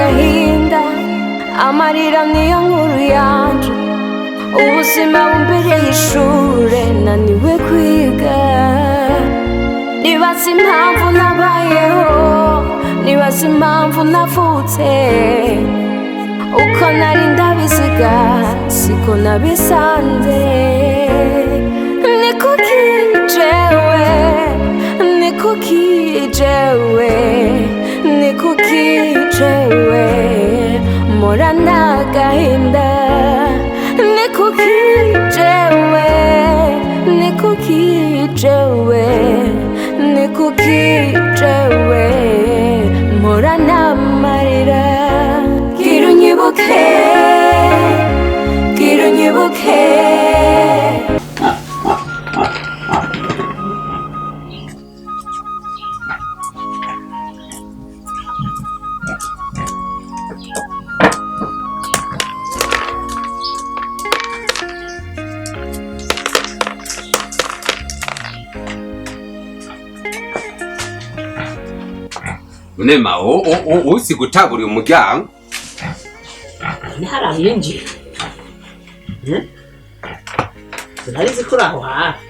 n'agahinda amarira niyo nkuru yanje ubuzima bumbereye ishure naniwe kwiga nibaza impamvu nabayeho nibaza impamvu navutse uko nari ndabisiga siko nabisanze ni kuki jewe mpora n'agahinda ni kuki jewe mpora n'amarira gira unyibuke Nema usi gutagura umuryango ni harahinje narizi kuri aho hafi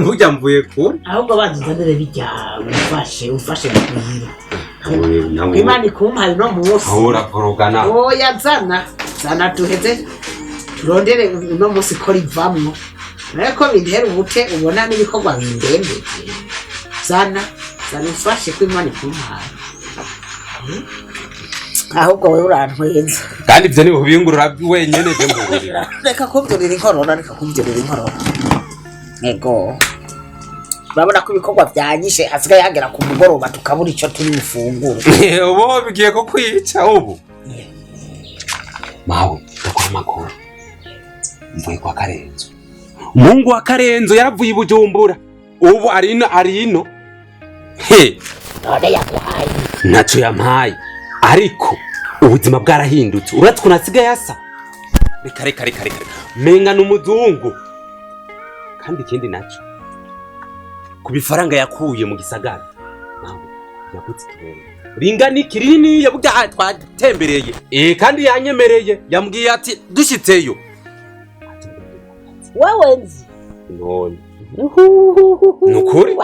burya mvuye kure ahubwo bazizanire bijyawe ufashe muhira Imana ikumpaye no munsi ahora korogana oya zana tuheze turondere no munsi ko rivamwo ariko bintera ubute ubona n'ibikorwa bindembe zana ufashe ko Imana ikumpaye ahubwo wewe urantwenza kandi ivyo ni ubingurura wenyene je mbuburira reka kubyurira inkorora ego urabona ko ibikorwa byanyishe asigaye yagera ku mugoroba tukabura icyo turi bufungure ubo bigiye ko kwica ubu mawe ndakora amakuru mvuye kwa Karenzo Mungu wa Karenzo yaravuye Bujumbura ubu arino none yaguhaye naco yampaye ariko ubuzima bwarahindutse uratse kunasigaye asa reka menga n'umuzungu kandi ikindi naco kubifaranga yakuye mu gisagara nawe yagutse kibere ringani kirini yabuga twatembereye kandi yanyemereye yambwiye ati dushitseyo wewe nzi none nukuri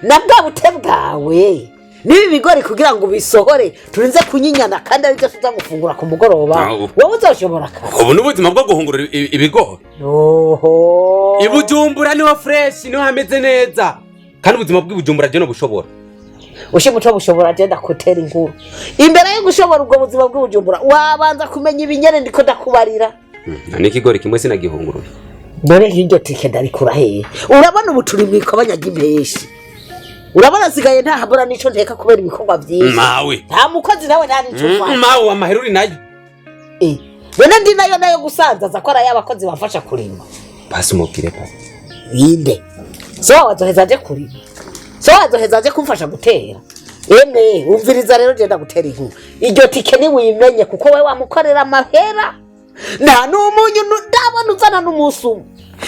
nabwa bute bwawe nibi bigori kugira ngo bisohore turinze kunyinyana kandi ari byo tuza gufungura ku mugoroba wowe uzoshobora ka ubu n'ubuzima bwo guhungura ibigori oho Ibujumbura niho fresh niho hameze neza kandi ubuzima bw'Ibujumbura je no bushobora ushimuco bushobora je ndakutera inkuru imbere yo gushobora ubwo buzima bw'Ibujumbura wabanza kumenya ibinyere ndiko ndakubarira nani kigori kimwe sinagihungurura none hiryo tike ndarikura hehe urabona ubuturi mwikobanyaga impeshi urabona sigaye nta habura nico nteka kubera ibikorwa byinshi mawe nta mukozi nawe nta nico ufasha mawe amaheruri nayo bene ndi nayo gusanzaza ko ari abakozi bafasha kurima basi umubwire pa inde so wazohezaje kurima so wazohezaje kumfasha gutera emwe umviriza rero je ndagutera inkuru iryo tike ni wimenye kuko we wamukorera amahera nta n'umunyu ndabona uzana n'umusumu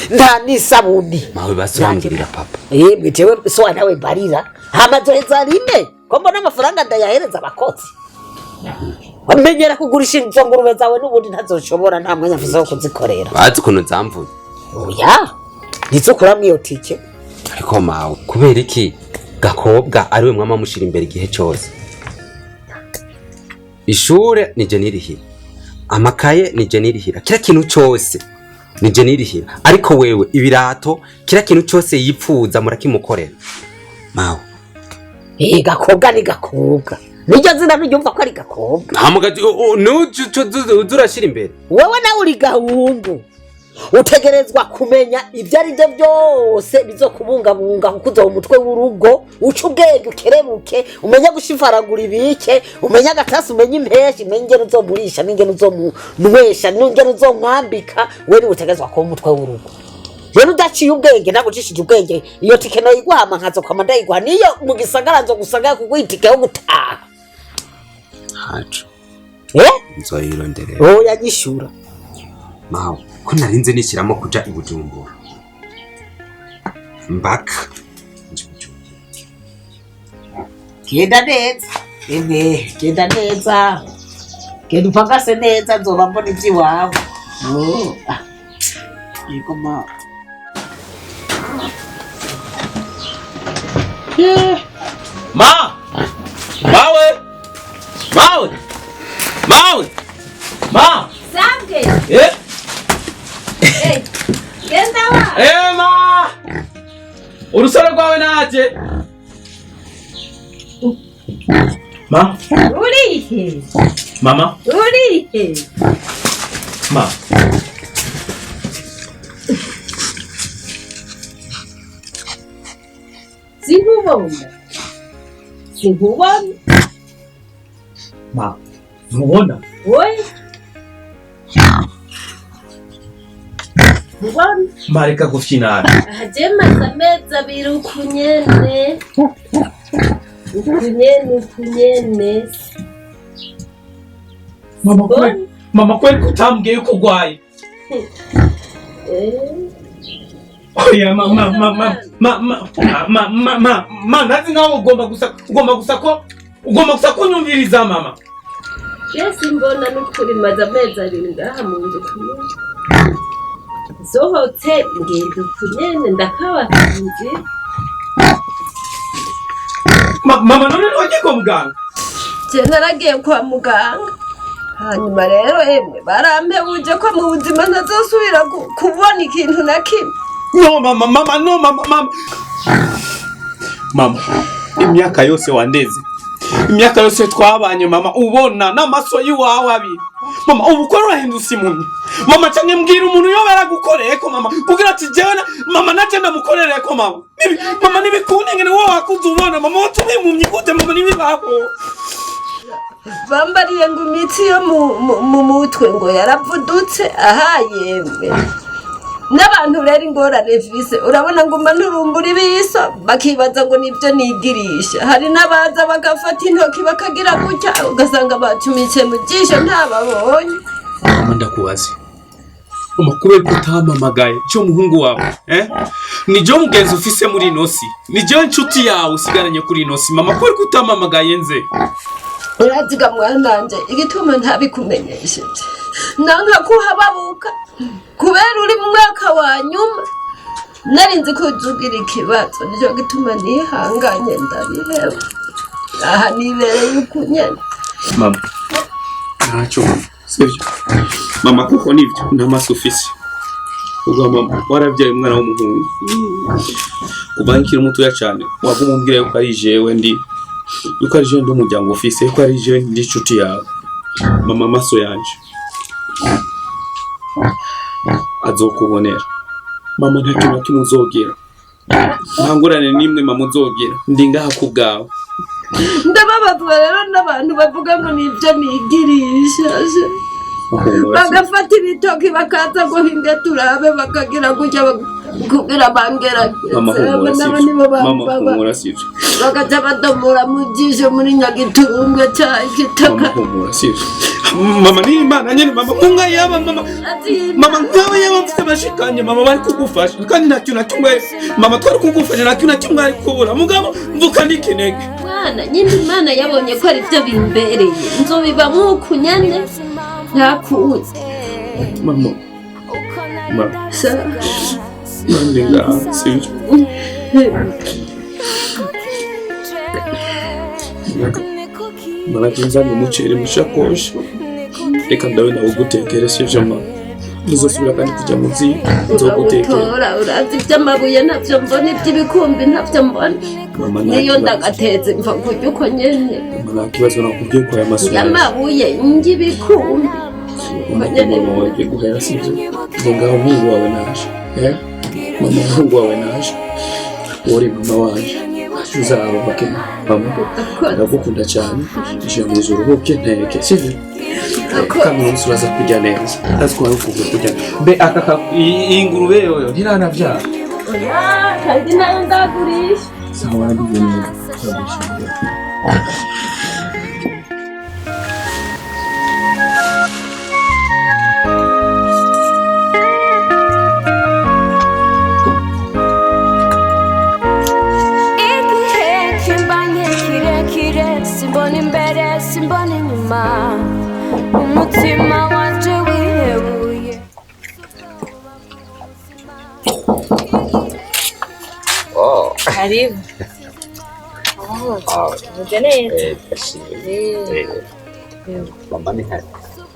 nta n'isabuni mawe basirangirira papa bitewe so nawe barira hamazoheza rime ko mbona amafaranga ndayahereza abakozi wamenyera kugurisha izo ngurube zawe n'ubundi ntazoshobora nta mwanya mfise wo kuzikorera bazi ukuntu zamvuye oya nizokuramwo iyo tike ariko mawe kubera iki Gakobwa ariwe mwama mushira imbere igihe cyose ishure nije nirihira amakaye nije nirihira kira kintu cyose nije nirihira ariko wewe ibirato kira kintu cyose yipfuza murakimukorera mawe Gakobwa ni Gakobwa nijyo zina nujumva ko ari Gakobwa ntamugaje uzurashira imbere wewe nawe uri gahungu utegerezwa kumenya ibyo ari byo byose bizokubungabunga kukuza umutwe w'urugo uca ubwenge ukerebuke umenya gushifaragura ibike umenya gatasi umenya impeshi ingene uzomurisha n'ingene uzomunwesha n'ingene uzomwambika we ni utegerezwa ko umutwe w'urugo rero udaciye ubwenge nagucishije ubwenge iyo tike no yiguhama nkazo kwa mandayigwa niyo mu gisagara nzo gusanga kugwitike yo gutaha hacu nzoyirondere yanyishura mawe ko narinze nishyiramo kuja Ibujumbura mbaka genda neza genda neza genda upagase neza nzoba mbona ivy'iwawe yego ma Ma! Mawe! Mawe! Mawe! Ma! Sabwe! Eh! Genda wa! Ma! Urusoro rwawe naje! Ma! Urihe? Mama! Urihe? Ma! Sinkubona. Ma! Ntubona? Oya. Ntubona? Ma reka gufyinana. Aje maze amezi abiri ukunyene. Ukunyene. Mama kweli kutambwiye yuko urwaye. Oya mama nazi nkaho ugomba gusa ko nyumviriza mama. Yes mbona nukuri maze amezi abiri ngaha mu nzu kunyene. Sohotse ngenda ukunyene ndakabakanze. Mama none wagiye kwa muganga? Je naragiye kwa muganga. Hanyuma rero emwe barampebuje ko mu buzima ntazosubira kubona ikintu na kimwe. No mama. Mama, imyaka yose wandeze. Imyaka yose twabanye mama ubona n'amaso yiwawe abiri. Mama ubukora urahindutse impumyi. Mama canke mbwira umuntu yo baragukoreyeko mama. Kugira ati jewe mama naje ndamukorereko mama. Mama nibikune ngene wowe wakuze ubona mama watuma impumyi gute mama nibibaho. Bambariye ngo imitsi yo mu mutwe ngo yaravudutse aha yemwe. N'abantu rero ingorane vise urabona ngo manurumbura ibiso bakibaza ngo nibyo nigirisha. Hari n'abaza bagafata intoki bakagira gutya ugasanga bacumitse mu jisho ntababonye. Mama ndakubaze. Umakubera kutamamagaye cyo muhungu wawe nijo mugenzi ufise muri nosi nijo inshuti yawe usigaranye kuri nosi mama kubera kutamamagaye nze. Uraziga mwananje igituma ntabikumenyesheje nanka kuhababuka kubera uri mu mwaka wa nyuma narinzi ko uzugira ikibazo nico gituma nihanganye ndabireba aha nibereye ukunyene. Mama ntacyo sivyo mama kuko nivyo n'amaso ufise ubwo mama waravyaye umwana w'umuhungu kubankira umutoya cyane wagumumbwira yuko ari jewe yuko ari jewe nd'umuryango ufise yuko ari jewe ndi inshuti yawe mama amaso yanje azokubonera mama nta kintu kimwe uzogira ntangurane nimwe mama uzogira ndi ngaha ku bwawe. Ndababazwa rero n'abantu bavuga ngo nibyo nigirisha bagafata ibitoki bakaza guhinga turabe bakagira gutya kugira bangera mama sivyo bakaja badomora mu jisho muri nyagitunga cy'igitaka. Mama ni imana nyene mama kunga yaba mama nkawe yaba mfite bashikanye mama bari kugufasha kandi nta kintu kimwe mama twari kugufasha nta kintu kimwe ari kubura mugabo mvuka ndikenege mwana nyine imana yabonye ko ari byo bimbereye nzobiba nk'ukunyane ntakuzi mama Mandinga sivyo Marakinzani umuceri mushakoshi reka ndawe nawe ugutekere sivyo mama uzosubira kandi kujya mu nzi nzogutekera urazi by'amabuye ntabyo mbona iby'ibikumbi ntabyo mbona niyo ndagatetse mva kurya uko nyene mama kibazo nakubwiye ko aya maso y'amabuye ngibikumbi mama waje guhera sivyo ngaho mungu wawe naje mama mungu wawe naje uri mama waje uzaba bakema mama ndagukunda cyane je muzuru hoke nteke sivyo kama usubaza kujya neza aziko arukubwe kujya be akaka ingurube yoyo ntiranavyara kandi nayo ndagurisha sawa ndibone simbona imbere mbona inyuma umutima wanje wihebuye. Karibu. Muje neza. Mama ni hari.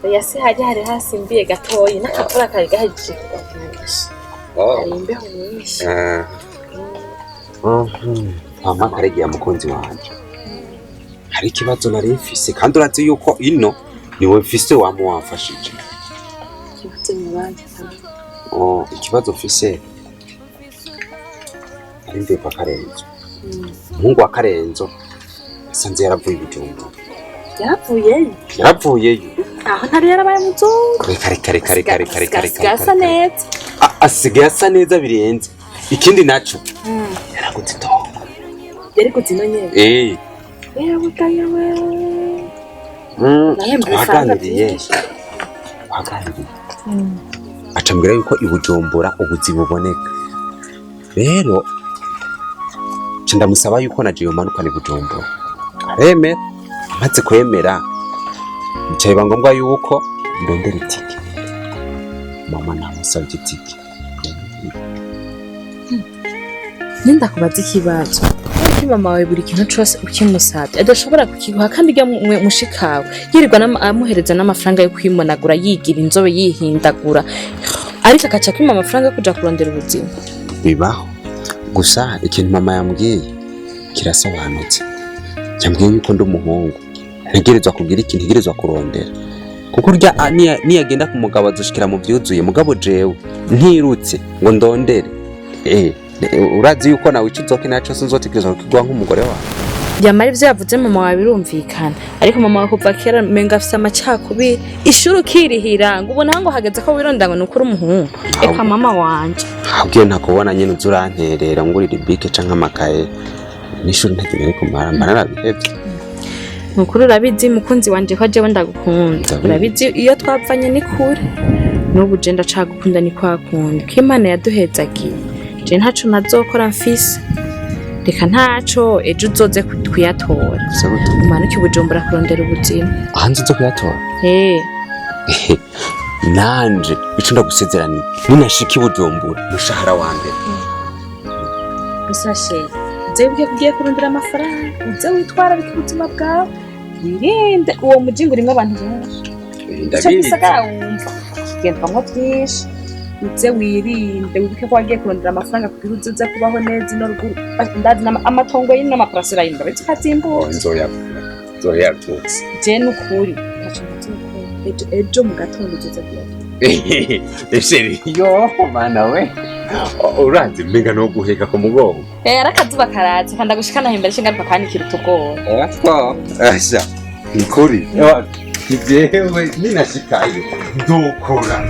Oya se hari hasimbiye gatoyi n'akavura kari gahejije kugavunisha. Hari imbeho nyinshi. Mama karegiye mukunzi wanje. Hari ikibazo nari mfise kandi urazi yuko ino niwe mfise wamufashije. Kibazo mubanje. Ikibazo mfise ari mbe kwa Karenzo. Mungu wa Karenzo sanze yaravuye Bujumbura. Yaravuyeyo. Aho ntari yarabaye muzungu. Kare. Gasa neza. Asigaye asa neza birenze. Ikindi naco. Yaragutse itongo. Yari kuzino nyene. Yawe. Waganiriye. Acambwira yuko i Bujumbura ubuzi buboneka. Rero ndamusaba yuko naje yomanuka ni Bujumbura. Aremera. Amaze kwemera. Bicaye ngombwa yuko ndondera itike. Mama namusabye itike. Nenda kubaza ikibazo. Kuko mama wawe buri kintu cyose ukimusabye adashobora kukiguha kandi rya mushikawe yirirwa amuhereza n'amafaranga yo kwimonagura yigira inzobe yihindagura ariko akaca kwima amafaranga yo kuja kurondera ubuzima. Bibaho. Gusa ikintu mama yambwiye kirasobanutse. Yambwiye yuko ndi umuhungu ntegerezwa kugira ikintu ntegerezwa kurondera kuko urya niyagenda ku mugabo azoshikira mu byuzuye mugabo jewe ntirutse ngo ndondere urazi yuko nawe icuzoke naco sinzotekereza kugwa nk'umugore wawe. Yamara ivyo yavuze mama wawe birumvikana ariko mama wawe kuva kera menga afise amacakubiri ishuri ukirihira ngo ubona ngo hageze ko wirondanga nukuri umuhungu. Eka mama wanje habwiye ntakubona nyene uzuranterera ngurira ibike canke amakaye n'ishuri ntagira ariko marambara nabihevye. Nukuri urabizi mukunzi wanje ko jewe ndagukunda. Urabizi iyo twavanye ni kure n'ubu je ndacagukunda ni kwakunda ko Imana yaduhezagiye. Je ntaco nazokora mfise reka ntaco ejo uzoze kuyatora. Umanuke Bujumbura kurondera ubuzima. Hanze uzo kuyatora? Nanje ico ndagusezeraniye ninashika Bujumbura mushahara wa mbere. Usashe Zebwe kugiye kurondera amafaranga uze witwara bikubuzima bwawe wirinde uwo mujingo urimo abantu benshi. Ndabisaka wumva kigenda mu byinshi uze wirinde wibuke ko wagiye kurondera amafaranga kugira uze kubaho neza no ruguru ndazi amatongo y'ino amaparasera y'inda bitse katimbo nzoya tutsi je nukuri ejo mu gatondo uze kuyatora. Sheri yo mana we urazi mbega no guheka ku mugongo arakazuba karatse kandi gushikana himbere shingaruka kwanikira utugora asha nikuri kijewe ninashikayo ndokora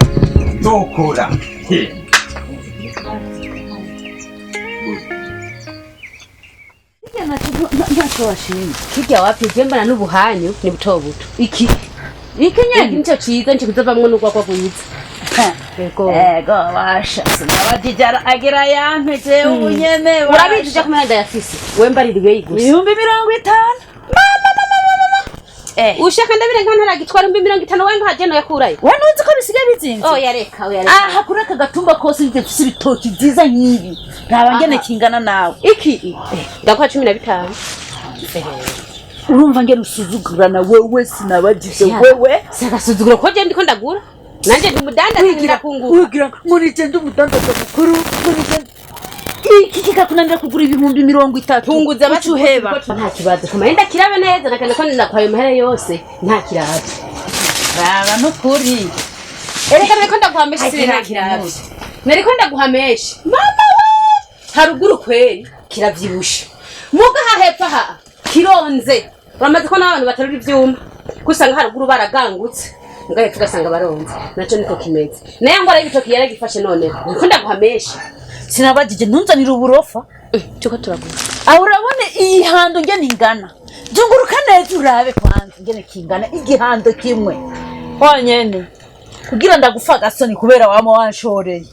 Ntaco washinze kijya wapi jembana n'ubuhanyu ni butobuto iki nyagi nico ciza nci kuzovamwo n'ugwakwa gwiza. Ego basha sinabadijara agira yampeze ubunyene urabijije kumenya ndayafise wembaririwe yigusa 50. Ushaka ndabire nkantara gitwara 50 wenga hageno yakurayo we nuzi ko bisigaye bizinze. Yareka hakura kagatumba kose bifise ibitoki byiza nkibi raba ngene kingana nawe iki ndakwa 15. urumva ngene usuzugurana wewe sinabajije wewe sagasuzugura ko je ndiko ndagura nanje ndi mudanda ngira kunguka ugira muri je ndi mudanda mukuru muri je iki kikakunanira kugura 50. Tunguza bacuheba nta kibazo kumenda kirabe neza nakane ko ndakwaye mahera yose nta kirabe raba nukuri ereka niko ndaguhamesha sira kirabe neriko ndaguhamesha mama we haruguru kweri kiravyibusha muga hahepfa ha kironze uramaze ko n'abantu bataruri ivyuma kusanga haruguru baragangutse ngaye tugasanga baronze naco niko kimeze naye ngo ari ibitoki yaragifashe none niko ndaguhamesha sinabajije ntunzanira uburofa cyuko turagura urabone iyi hando ngene ingana zunguruka neza urabe kwanza ngene kingana igihando kimwe wanyene kugira ndagufa gasoni kubera wama wanshoreye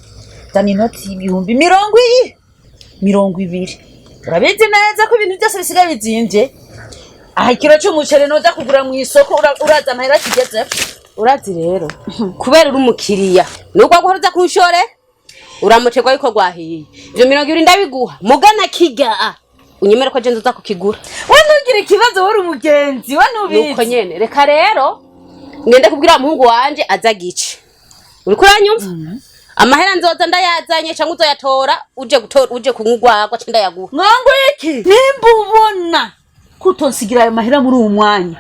dani noti 20,000 urabizi neza ko ibintu byose bisigaye bizimvye aha ikiro cy'umuceri noza kugura mu isoko uraza amahera kigeze urazi rero kubera uri umukiriya nuko guhoza kunshore uramucegwa yuko gwahiye ivyo 20 ndabiguha mugana kiga unyemera ko jenzo zakukigura we ntugira ikibazo wari umugenzi we nubizi nuko nyene reka rero ngende kubwira umuhungu wanje azagice uri kuranyumva amahera nzoza ndayazanye cyangwa uzoyatora uje kunyugwagwa cinda yaguha ngongo iki nimba ubona kutonsigira ayo mahera muri uwo mwanya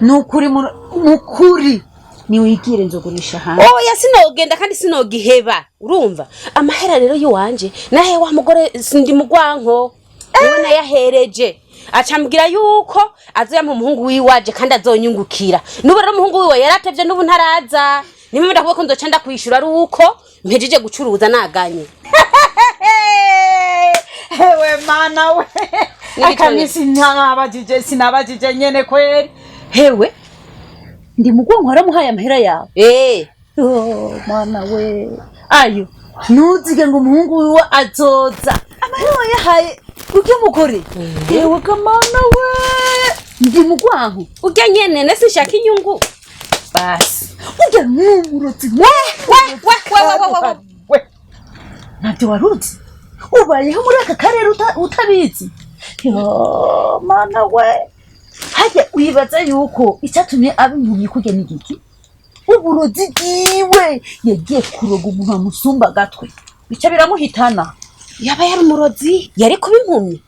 nukuri ni wigire nzogurisha hanze oya sinogenda kandi sinogiheba urumva amahera rero yiwanje nahe wa mugore sindi mugwanko ubona yahereje acambwira yuko azoyampa umuhungu wiwaje kandi azonyungukira nubu rero umuhungu wiwe yaratevye nubu ntaraza nimwe ndakuba ko nzoca ndakwishura ari uko mpejeje gucuruza naganye hewe mana we akamisi sinabajije nyene kweri hewe ndi mugwanko aramuhaye amahera yawe mana we ayo ntuzige ngo umuhungu wiwe azoza amahera yahaye ujye mugore yewe kamana we ndi mugwanko ujya nyene nese nshaka inyungu basi ujya mwumurotsi we ntabyo waruzi ubayeho muri aka karere utabizi yo mana we hajya wibaza yuko icyatumye abimpumye kujya n'igiki uburozi bwiwe yagiye kuroga umuntu amusumba gatwe bica biramuhitana yaba yari umurozi yari kuba impumyi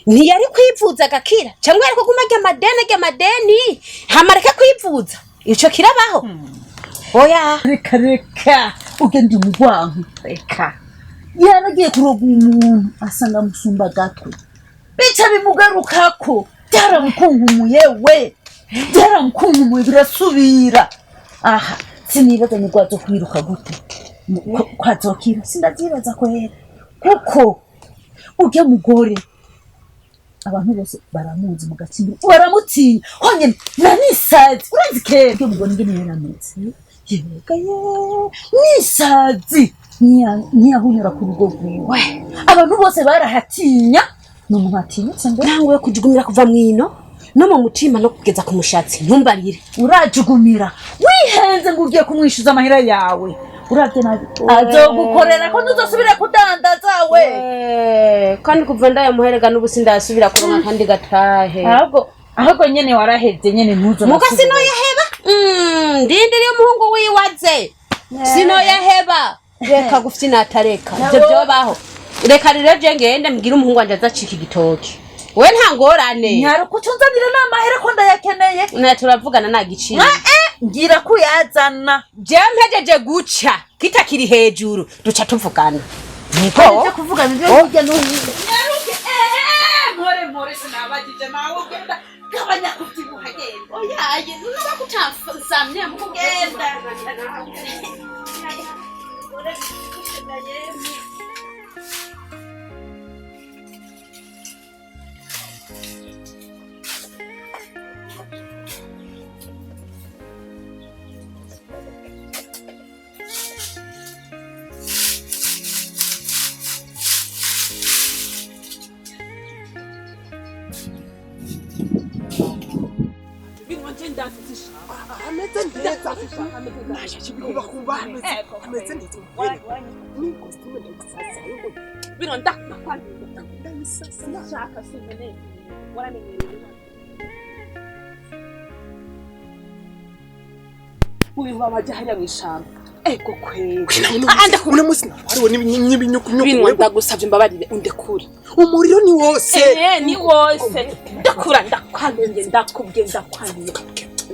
ntiyari kwivuza agakira cyangwa yari kuguma amadeni hamareke kwivuza ico kirabaho oya reka ugenda umugwanko reka yaragiye kuroga umuntu asanga amusumba gatwe bica bimugarukako byaramukunkumuye we byaramukunkumuye birasubira aha sinibaza ni gwazo kwiruka gute kwazokira sindazibaza kwera kuko ujya mugore abantu bose baramuzi mu gatsindiro baramutinya honyine nanisazi urazi kera ujya mugore ngene yarameze yega nisazi niyahunyura ku rugo rwiwe abantu bose barahatinya n'umuntu atinyutse ngo nangwe yo kujugumira kuva mwino no mu mutima no kugeza ku mushatsi ntumbarire urajugumira wihenze ngo ugiye kumwishuza amahera yawe uravye nabi azogukorera ko ntuzosubira kudandaza we kandi kuva ndayamuherega n'ubusi ndasubira kuronka kandi gatahe ahubwo nyene waraheze nyene ntuzo muka sino yaheba ndindiriye umuhungu wiwaze sino yaheba reka gufite natareka ivyo byobaho reka rero je ngende mbwira umuhungu wanje azacika igitoki we nta ngorane nyarukutunzanira n'amahera ko ndayakeneye na turavugana nagiciye ngira kuyazana je mpejeje guca kitakiri hejuru duca tuvugana niko je kuvugana ibyo burya n'ubu more sinabagije nawe ugenda gabanya kuvyibuha genda oyaye nuba kutasamye mu kugenda uyu wabaje hariya mwishamba ego kweli ule musi hariho n'ibinyukunyuku binwa ndagusavye imbabarire undekure umuriro ni wose ni wose ndakura ndakwangiye ndakubwiye ndakwangiye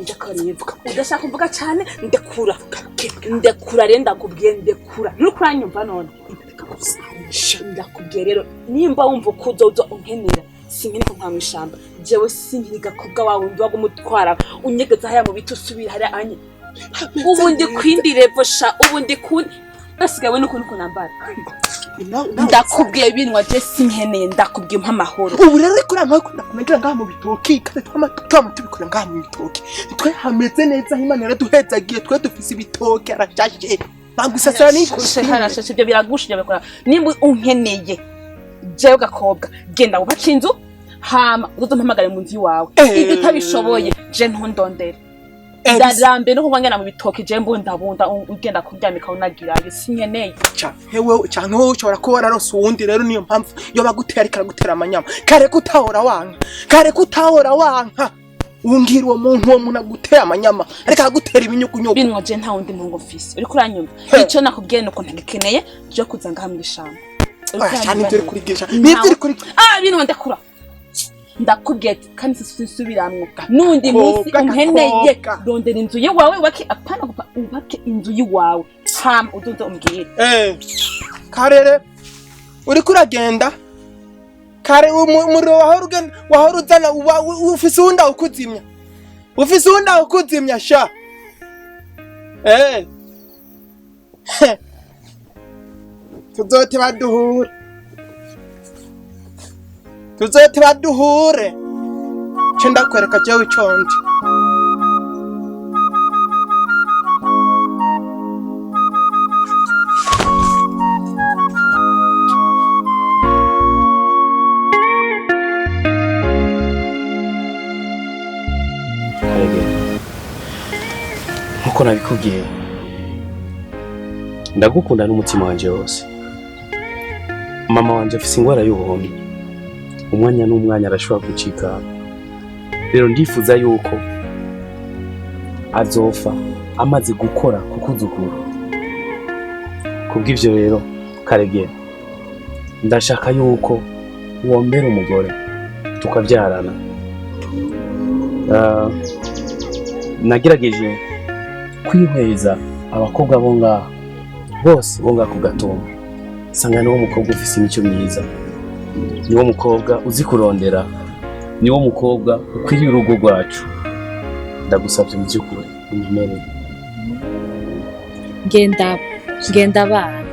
ndakareba udashaka kuvuga cyane ndekura rero ndakubwiye ndekura ntukuranyumva none ndakubwiye rero nimba wumva ko uzoza unkenera sinkene ko nkamwishamba jewe sinkiriga kubwa wawe ndwago mutwara unyegeza haya mu biti usubira hariya anye ubundi kwindire bosha ubundi kundi asigawe nuko nambara ndakubwiye binwa je sinkeneye ndakubwiye mpamahoro ubu rero ariko urampaye ko ndakumenya ngaha mu bitoki kandi tubikora ngaha mu bitoki twe hameze neza Imana yaraduhezagiye twe dufise ibitoki arajashe bagusasira n'ikosi harashashe ibyo biragushije bakora nimba unkeneye jewe gakobwa genda ubaca inzu hama uzompamagare mu nzu iwawe ibyo utabishoboye je ntondondere ndarambe no kubangana mu bitoke je mbundabunda ugenda kuryamika unagirayo sinyeneye hewe cyane wowe ushobora kuba wararose uwundi rero niyo mpamvu yo bagutera ariko aragutera amanyama kare kutahora wanka ungira uwo muntu agutera amanyama ariko agutera ibinyugunyugu binwa je nta wundi mungu mfise uriko uranyumva ico nakubwiye nuko ntagikeneye je kuza ngahamwe ishamba cyane ibyo kurigisha nibyo kuri binwa ndakura ndakubwiye kandi sisubiramwo nundi munsi unkeneye rondera inzu yawe wake apana ubake inzu yiwawe hama udoze umbwire karere uri kuragenda kare umuriro wahora uzana ufise uwundi ukuzimya sha tuzote baduhure cyo ndakwereka jewe iconje nkuko nabikubwiye ndagukunda n'umutima wanje wose. Mama wanje afise ingwara y'ubuhumyi, umwanya n'umwanya arashobora gucika. Rero ndifuza yuko azofa amaze gukora kukuzukuru. Kubw'ivyo rero Karegera, ndashaka yuko wombera umugore tukabyarana. Nagerageje kwihweza abakobwa bo ngaha bose bo ngaha ku Gatumba, sanga niwo mukobwa ufise imico myiza, niwo mukobwa uzi kurondera, niwo mukobwa ukwiriye urugo rwacu. Ndagusabye mu by'ukuri unyemerere. Genda abana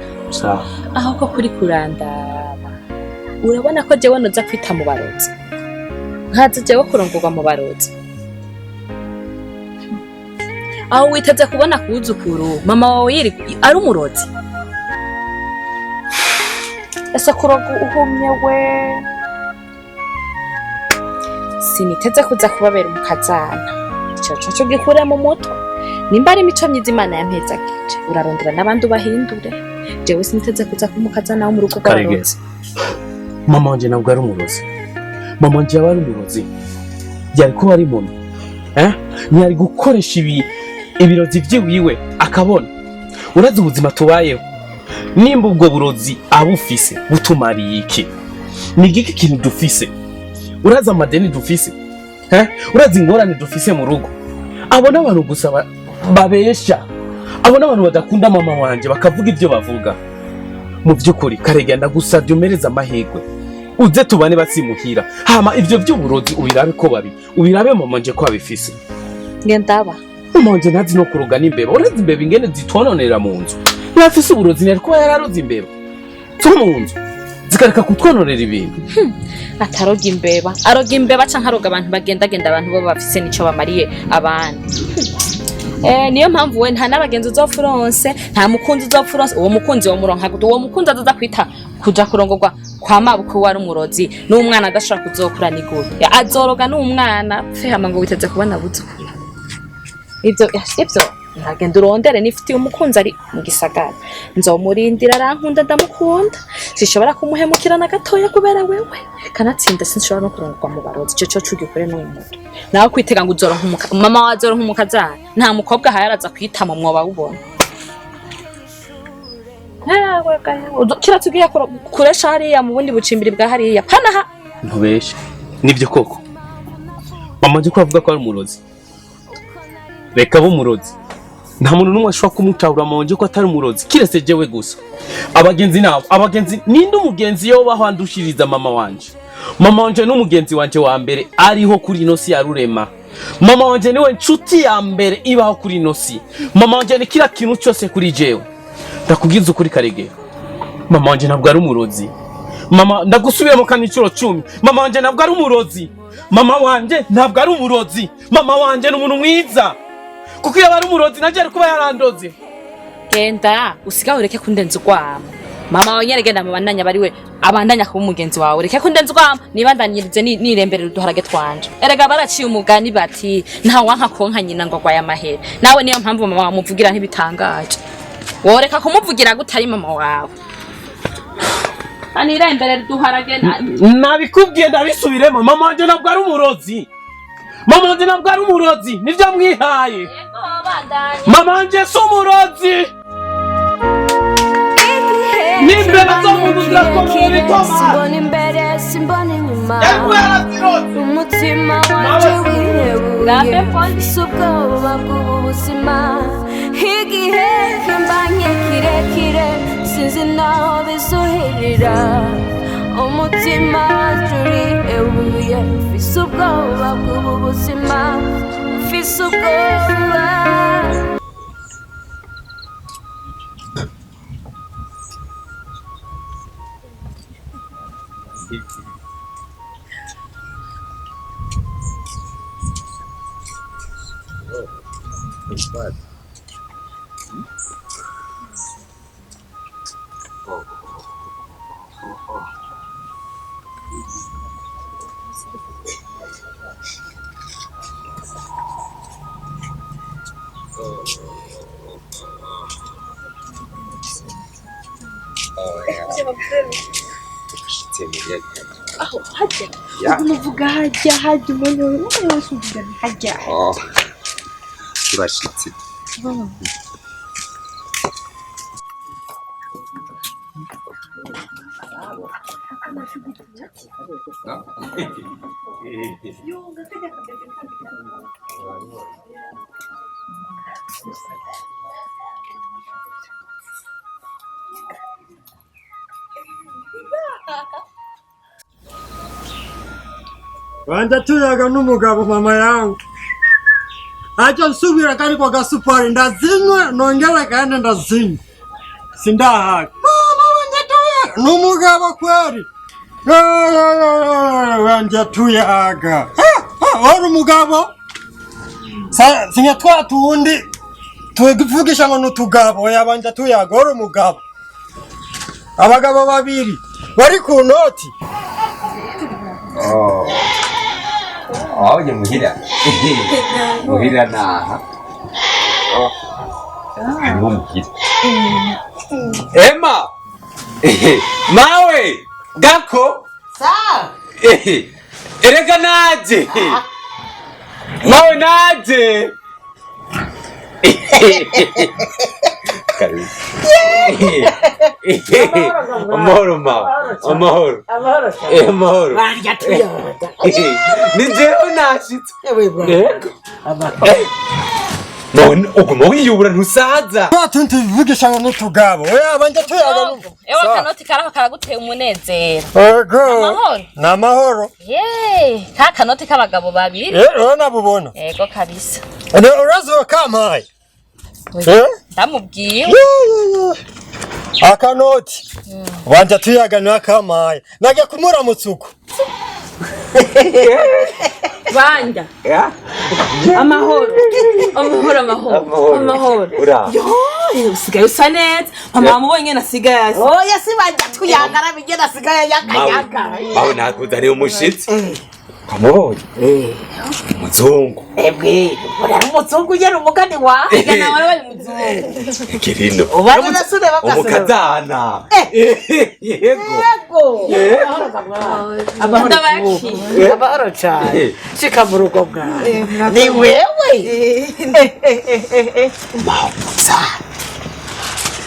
aho ko kuri kurandaba, urabona ko jewe noza kwita mu barozi, nkaza jewe kurongorwa mu barozi. Aho witeze kubona kuzukuru mama wawe yiri ari umurozi? Ese kuroga uhumye we? Siniteze kuza kubabera umukazana, ico cyo gikure mu mutwe. Nimba ari imico myiza Imana yampezagije, urarondera n'abandi ubahindure. Jewe siniteze kuza kumukazana wo mu rugo rw'abarozi. Mama wanje nabwo ari umurozi. Mama wanje yaba ari umurozi, yari kuba ari mubi. Ntiyari gukoresha ibirozi vyiwiwe akabona. Urazi ubuzima tubayeho, nimba ubwo burozi abufise butumariye iki? Ni giki kintu dufise? Urazi amadeni dufise? Urazi ingorane dufise mu rugo? Abona abantu gusa babesha, abona abantu badakunda mama wanje bakavuga ivyo bavuga. Mu by'ukuri Karegera, ndagusabye umereza amahirwe uze tubane basimuhira, hama ivyo by'uburozi ubirabe ko babi, ubirabe mama wanje ko abifise. Ngendaba mama wanje ntazi no kuroga n'imbeba. Urazi imbeba ingene zitononera mu nzu? Yafise uburozi nari kuba yararoze imbeba zo mu nzu zikareka kutwononera ibintu. Ataroga imbeba, aroga imbeba canke aroga abantu bagendagenda, abantu bo bafise nico bamariye abandi. Niyo mpamvu we nta n'abagenzi uzofuronse, nta mukunzi uzofuronse. Uwo mukunzi wo muronka gute? Uwo mukunzi azaza kwita kuja kurongorwa kwa mabuko wari umurozi, n'umwana adashaka kuzokura niguru azoroga n'umwana fehama ngo witeze kubona buzukuru. Ivyo ntagenda urondere, nifitiye umukunzi ari mu gisagara, nzomurindira, arankunda ndamukunda, sishobora kumuhemukira na gatoya kubera wewe, kanatsinda sinshobora no kurongorwa mu barozi. Ico cyo gikore n'umuto nawe kwitega ngo uzoronka mama wazoronka umukazana. Nta mukobwa hayaraza kwita mu mwoba ubona. Kiratugiye kuresha hariya mu bundi bucimbiri bwa hariya panaha. Ntubeshe, nibyo koko mama wanje ko avuga ko ari umurozi? Reka bo umurozi, nta muntu n'umwe ashobora kumutahura mama wanje ko atari umurozi kiretse jewe gusa. Abagenzi nabo, abagenzi ninde umugenzi yo bahandushiriza mama wanje? Mama wanje n'umugenzi wanje wa mbere ariho kuri ino si ya rurema. Mama wanje niwe nshuti ya mbere ibaho kuri ino si. Mama wanje ni kila kintu cyose kuri jewe. Ndakubwiza ukuri Karegera, mama wanje ntabwo ari umurozi. Mama, ndagusubiramo kanicuro 10. Mama wanje ntabwo ari umurozi. Mama wanje ntabwo ari umurozi. Mama wanje ni umuntu mwiza. Kuko iyo ari umurozi naje ari kuba yarandoze. Genda usigaho ureke kundenza urwamo. mama wawe nyene genda mubandanya bari we abandanya kuba umugenzi wawe reka ko ndenze ugwama nibandanyirize nirembere uduharage twanje erega baraciye umugani bati nta wanka konka nyina ngo agwaye amahera nawe niyo mpamvu mama wawe muvugira ntibitangaje wowe reka kumuvugira gutari mama wawe anira imbere duharage nabikubwiye ndabisubiremo mama wanje nabwo ari umurozi mama wanje nabwo ari umurozi nivyo mwihaye mama wanje si umurozi nimbere zo muduzira ko muri toma simbona imbere simbona inyuma umutima wanje wihebuye subwoba bw'ubuzima igihe kimbanye kirekire sinzi naho bizoherera umutima wanje urihebuye mfise ubwoba bw'ubuzima mfise ubwoba aho hajya umuvuga hajya umuntu wese uvuga hajya turashitse Wanja tuyaga n'umugabo mama yangu acha nsubira kari kwa gasupari ndazinywa nongera kandi ndazinywa sindahaka mama wanja tuyaga n'umugabo kweli wanja tuyaga ora umugabo sinya twatundi tuvugisha ngo n'utugabo yabanja tuyaga ora umugabo abagabo babiri bari ku noti oye muhira muhira naha hariho muhira Emma mawe gako erega naje mawe naje amahoro mawe amahoro amahoro barya tuyaga ni jewe nashitse none uguma wiyubura ntusaza batunti bivugisha ngo n'utugabo yabanja tuyaga ewa kanoti karaho karaguteye umunezero ego amahoro namahoro ka kanoti k'abagabo babiri urabona bubona ego kabisa urazo kamaye ndamubwiye akanoti wanja tuyaga n'akamaye najya kumuramutsa uko banja amahoro usigaye usa neza mama wamubonye nasigaye oya sibanja tuyaga arabije nasigaye yakayaga mawe nakuzaniye umushitsi amubonye umuzungu uri umuzungu ugera umugani wawe nawe bari muzungu kirino ubaje nasure umukazana yego amahoro cyane shika mu rugo bwawe ni wewe mabuza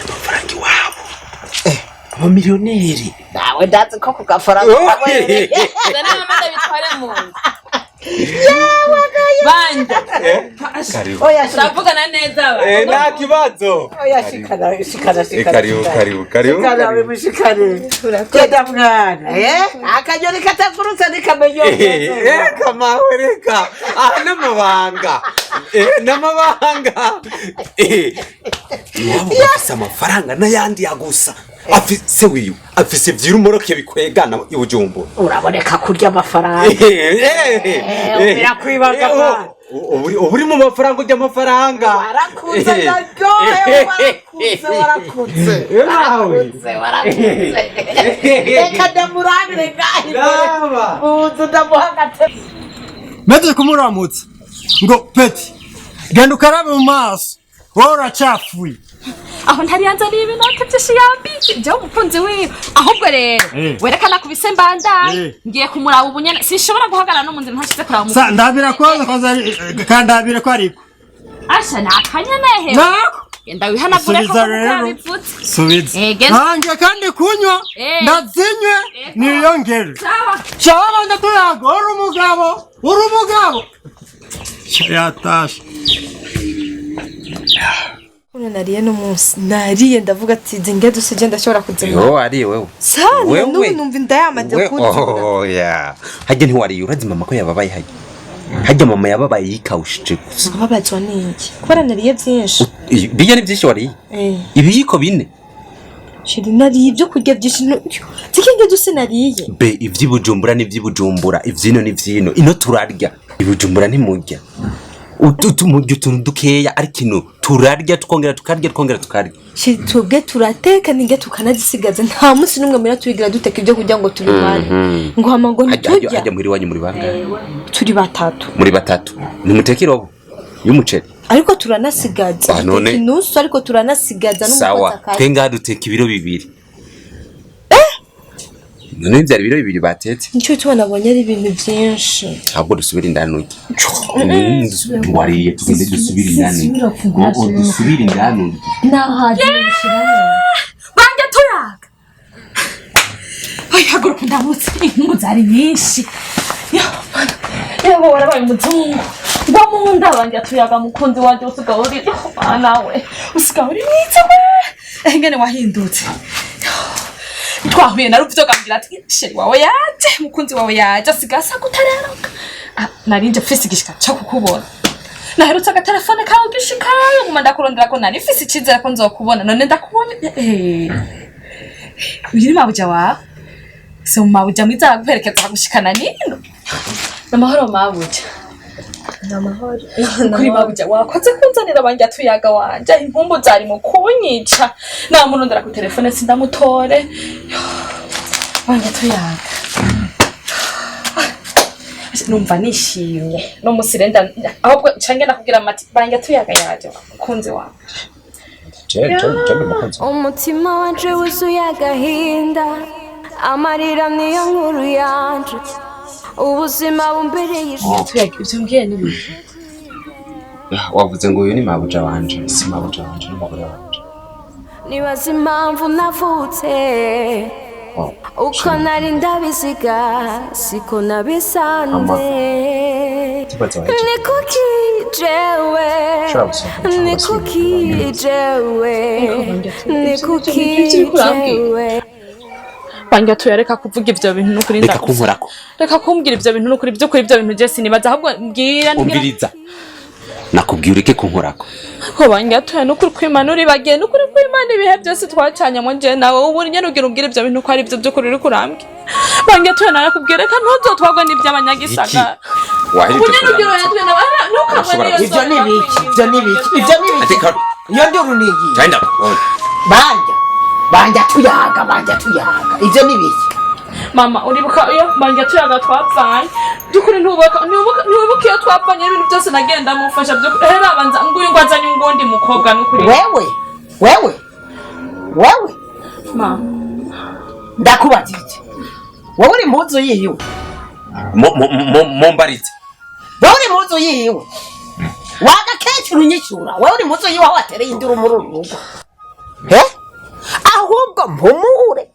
amafaranga iwabo abamiliyoneri nawe ndazi ko kugafaranga wewe bitware mu nzu banja oya turavugana neza nta kibazo oya shikana karibu nawe mushikane genda mwana akanyoni katagurutse nikamenyo kamawe reka aha n'amabanga iwabo bafise amafaranga n'ayandi yagusa afise wiwe afise vy'urumoroke bikwegana ibujumbura uraboneka kurya amafaranga birakwibaga uri mu mafaranga ujya amafaranga warakuze ndaryohewe warakuze reka ndamurabire ubu ndamuha agatebe meze kumuramutsa ngo peti genda ukarabe mu maso wowe uracafuye aho ntari yanzaniye ibintu byinshi yambiki byo umukunzi wiwe ahubwo rero werekana kubise mbandanye ngiye kumuraba ubunyene sinshobora guhagarara no mu nzira ntashize kuraba sa ndabira ko kandabire ko ariko asha nakanyene he genda wihanagure ko kubivutse subiza hange kandi kunywa ndazinywe niyongere sawa ndakurago uri umugabo yatashe Uno nariye no munsi nariye ndavuga ati zinge dusije ndashobora kuzima yo ari wewe sana numva ndayamaje kurya oya hajye ntiwariye urazi mama ko yababaye hajye mama yababaye yikawushije gusa ababazwa n'iki kubera nariye byinshi bijya ni byinshi wariye ibiyiko bine shiri nariye ibyo kurya byinshi zikinge duse nariye be ivyibujumbura nivyibujumbura ivyino nivyino ino turarya ibujumbura ntimurya utumurya utuntu dukeya ari kino turarya tukongera tukarya shiri tubwe turateka ninge tukanazisigaza nta munsi numwe mira tubigira duteka ibyo kurya ngo tubimare ngo hama ngo nturya hajya muri wanyu muri bangahe turi batatu muri batatu nimuteke irobo y'umuceri ariko turanasigaza inusu ariko turanasigaza sawa twenga duteka ibiro bibiri none byari ibiro bibiri batetse nicyo tubona abonye ari ibintu byinshi ahubwo dusubira indani wariye tugende dusubira indani dusubira indani nahaje nishiraho bange turaga haguruka ndamutse inkungu zari nyinshi yewe warabaye umuzungu ngo mu nda bange tuyaga mukunzi wanje usigaye uri nawe usigaye uri mwiza we ngene wahindutse twahuye na ruvyo gambira ati sheri wawe yaje mukunzi wawe yaje asigasa gutararoka narinje fisi gishika cyo kukubona naherutse agatelefone kawe gishika nguma ndakurondera ko nari fisi cizera ko nzokubona none ndakubonye uri mabuja wawe so mabuja mwiza aguherekeza gushikana nino namahoro mabuja namahoro kuri mabuja wakoze kunzanira banjye tuyaga wanje impumbu zari mu kunyica namurondera ku telefone sindamutore banjye tuyaga numva nishimye no musirenda ahubwo cange nakubwira mati banjye tuyaga yaje kunze wawe umutima wanje wuzuye agahinda amarira niyo nkuru yanje ubuzima bumbereye tuyaga ibyo ngiye nibi wavuze ngo uyu ni mabuja wanje si mabuja wanje n'umugore wanje nibaza impamvu navutse uko nari ndabisiga siko nabisanze nikuki jewe banjye tuyareka kuvuga ibyo bintu n'ukuri ndakunkorako reka kumbwira ibyo bintu n'ukuri byo kuri ibyo bintu je sinibaza ahubwo mbwira umbiriza nakubwira ureke kunkorako ko banjye tuya n'ukuri kwimanura bagiye n'ukuri kwimana ibihe byose twacanyamo nje nawe ubu nyene ugira ubwira ibyo bintu ko ari ibyo byo kuri uri kurambye banjye tuya nawe kubwira reka ntuzotwagwa n'iby'abanyagisaka ibyo ni biki iyo ndi urunigi banja tuyaga ibyo ni biki mama uribuka iyo banja tuyaga twapfanye byukuri ntubuka iyo twapfanye ibintu byose nagenda mufasha byo hera abanza nguyu ngo azanye ungondi mukobwa n'ukuri wewe mama ndakubajije wowe uri muzo yiwe mombaritse wowe uri muzo yiwe wagakecuru nyicura wowe uri muzo yiwe aho watereye induru muri uru rugo ahubwo mpumure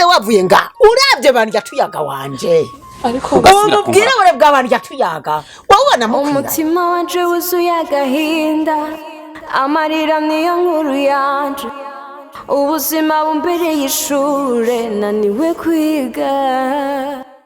wavuye nga uravye bandya tuyaga wanje ariko umubwire bure bw'abandya tuyaga wowe namukwira umutima wanje wuzuye agahinda amarira niyo nkuru yanje ubuzima bumbereye ishure naniwe kwiga